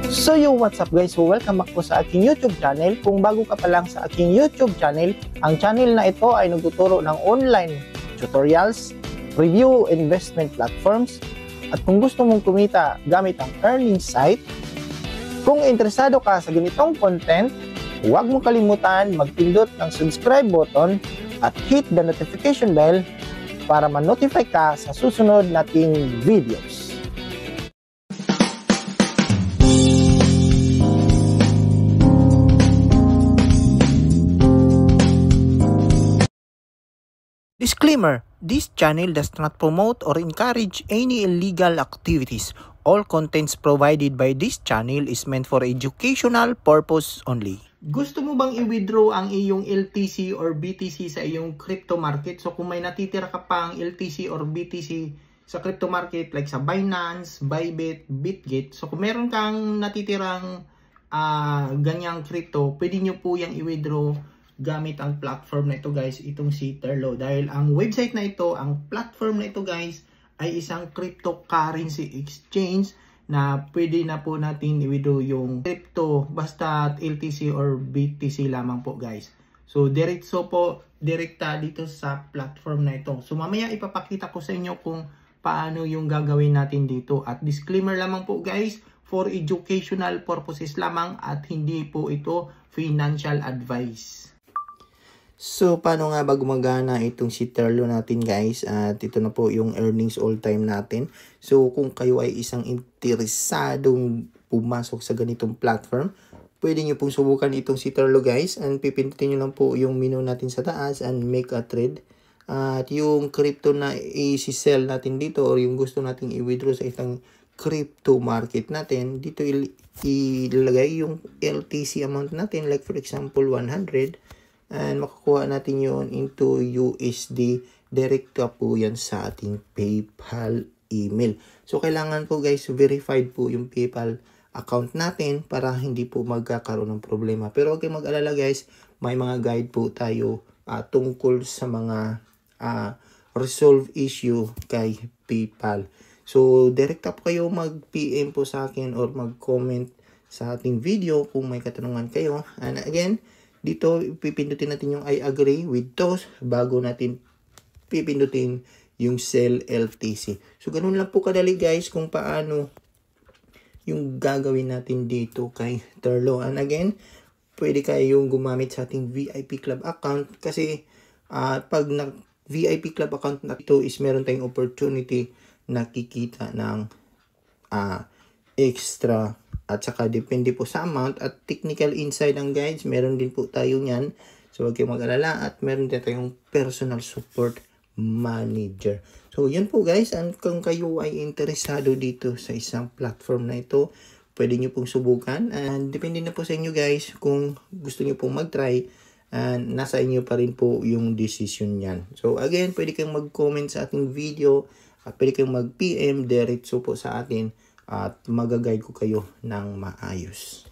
So what's up guys? So welcome back po sa aking YouTube channel. Kung bago ka pa lang sa aking YouTube channel, ang channel na ito ay nagtuturo ng online tutorials, review investment platforms, at kung gusto mong kumita gamit ang earning site, kung interesado ka sa ganitong content, huwag mong kalimutan magpindot ng subscribe button at hit the notification bell para ma-notify ka sa susunod nating videos. Disclaimer: this channel does not promote or encourage any illegal activities. All contents provided by this channel is meant for educational purpose only. Gusto mo bang i-withdraw ang iyong LTC or BTC sa iyong crypto market? So kung may natitira ka pang LTC or BTC sa crypto market like sa Binance, Bybit, Bitget, so kung meron kang natitirang ganyang crypto, pwede nyo po yung i-withdraw gamit ang platform na ito guys, itong si Terlo. Dahil ang website na ito, ang platform na ito guys, ay isang cryptocurrency exchange na pwede na po natin i-withdraw yung crypto basta LTC or BTC lamang po guys. So diretso po, direkta dito sa platform na ito. So mamaya ipapakita ko sa inyo kung paano yung gagawin natin dito. At disclaimer lamang po guys, for educational purposes lamang at hindi po ito financial advice. So, paano nga ba gumagana itong si Terlo natin guys? At ito na po yung earnings all time natin. So, kung kayo ay isang interesadong pumasok sa ganitong platform, pwede nyo pong subukan itong si Terlo guys. And pipindutin nyo lang po yung menu natin sa taas and make a trade. At yung crypto na i-sell natin dito or yung gusto nating i-withdraw sa isang crypto market natin, dito ilagay yung LTC amount natin, like for example 100. And makukuha natin yon into USD. Direkta po yan sa ating PayPal email. So, kailangan po guys, verified po yung PayPal account natin para hindi po magkakaroon ng problema. Pero huwag kayong mag-alala guys, may mga guide po tayo tungkol sa mga resolve issue kay PayPal. So, direkta po kayo mag-PM po sa akin or mag-comment sa ating video kung may katanungan kayo. And again, dito pipindutin natin yung I agree with those bago natin pipindutin yung sell LTC. So ganun lang po kadali guys kung paano yung gagawin natin dito kay Terlo. And again, pwede kayong gumamit sa ating VIP Club account kasi pag na VIP Club account na ito is meron tayong opportunity na kikita ng extra. At saka depende po sa amount at technical insight ang guides. Meron din po tayo niyan. So huwag kayong mag-alala at meron din tayong personal support manager. So yun po guys. And kung kayo ay interesado dito sa isang platform na ito, pwede nyo pong subukan. And depende na po sa inyo guys kung gusto nyo pong mag-try. And nasa inyo pa rin po yung decision niyan. So again, pwede kayong mag-comment sa ating video. At pwede kayong mag-PM diretso po sa atin. At magaguide ko kayo ng maayos.